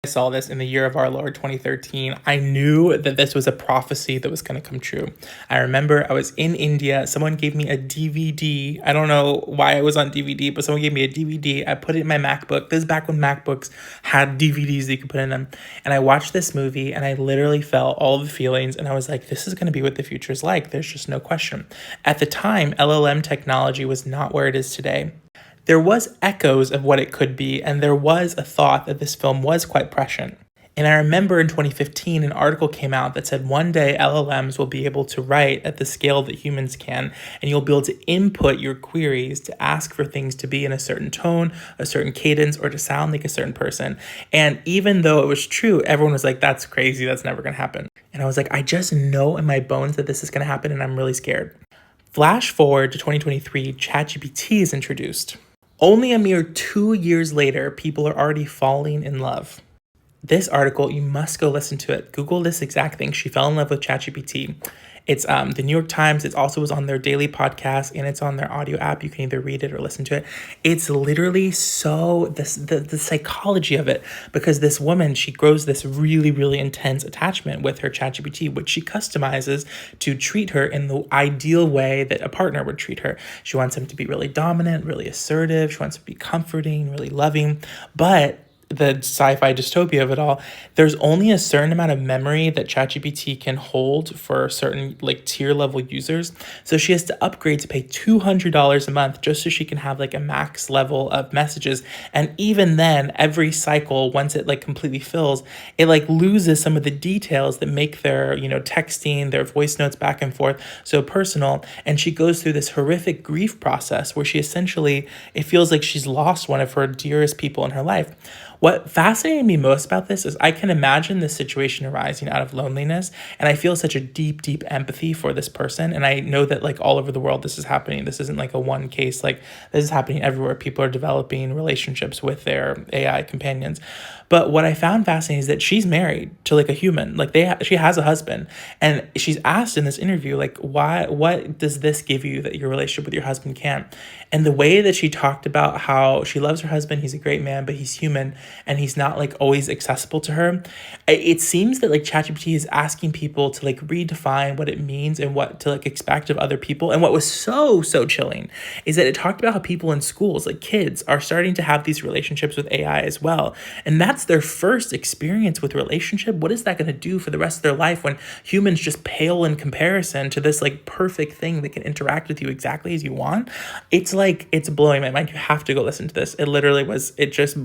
saw this in the year of our Lord 2013, I knew that this was a prophecy that was going to come true. I remember I was in India. Someone gave me a DVD. I don't know why it was on DVD, but someone gave me a DVD. I put it in my MacBook. This is back when MacBooks had DVDs that you could put in them. And I watched this movie and I literally felt all the feelings. And I was like, this is going to be what the future is like. There's just no question. At the time, LLM technology was not where it is today. There was echoes of what it could be, and there was a thought that this film was quite prescient. And I remember in 2015, an article came out that said one day LLMs will be able to write at the scale that humans can, and you'll be able to input your queries to ask for things to be in a certain tone, a certain cadence, or to sound like a certain person. And even though it was true, everyone was like, that's crazy, that's never gonna happen. And I was like, I just know in my bones that this is gonna happen, and I'm really scared. Flash forward to 2023, ChatGPT is introduced. Only a mere 2 years later, people are already falling in love. This article, you must go listen to it. Google this exact thing. She fell in love with ChatGPT. It's the New York Times. It also was on their daily podcast, and it's on their audio app. You can either read it or listen to it. It's literally so the psychology of it, because this woman, she grows this really, really intense attachment with her ChatGPT, which she customizes to treat her in the ideal way that a partner would treat her. She wants him to be really dominant, really assertive. She wants him to be comforting, really loving, but the sci-fi dystopia of it all, there's only a certain amount of memory that ChatGPT can hold for certain like tier level users. So she has to upgrade to pay $200 a month just so she can have like a max level of messages. And even then, every cycle, once it like completely fills, it like loses some of the details that make their, texting, their voice notes back and forth so personal. And she goes through this horrific grief process where she essentially, it feels like she's lost one of her dearest people in her life. What fascinated me most about this is I can imagine this situation arising out of loneliness, and I feel such a deep, deep empathy for this person. And I know that like all over the world, this is happening. This isn't like a one case, like this is happening everywhere. People are developing relationships with their AI companions. But what I found fascinating is that she's married to like a human, like she has a husband, and she's asked in this interview, like, what does this give you that your relationship with your husband can't? And the way that she talked about how she loves her husband, he's a great man, but he's human and he's not like always accessible to her. It seems that like ChatGPT is asking people to like redefine what it means and what to like expect of other people. And what was so chilling is that it talked about how people in schools, like kids, are starting to have these relationships with AI as well. And that's their first experience with relationship. What is that going to do for the rest of their life when humans just pale in comparison to this like perfect thing that can interact with you exactly as you want? It's blowing my mind. You have to go listen to this. It literally was, it just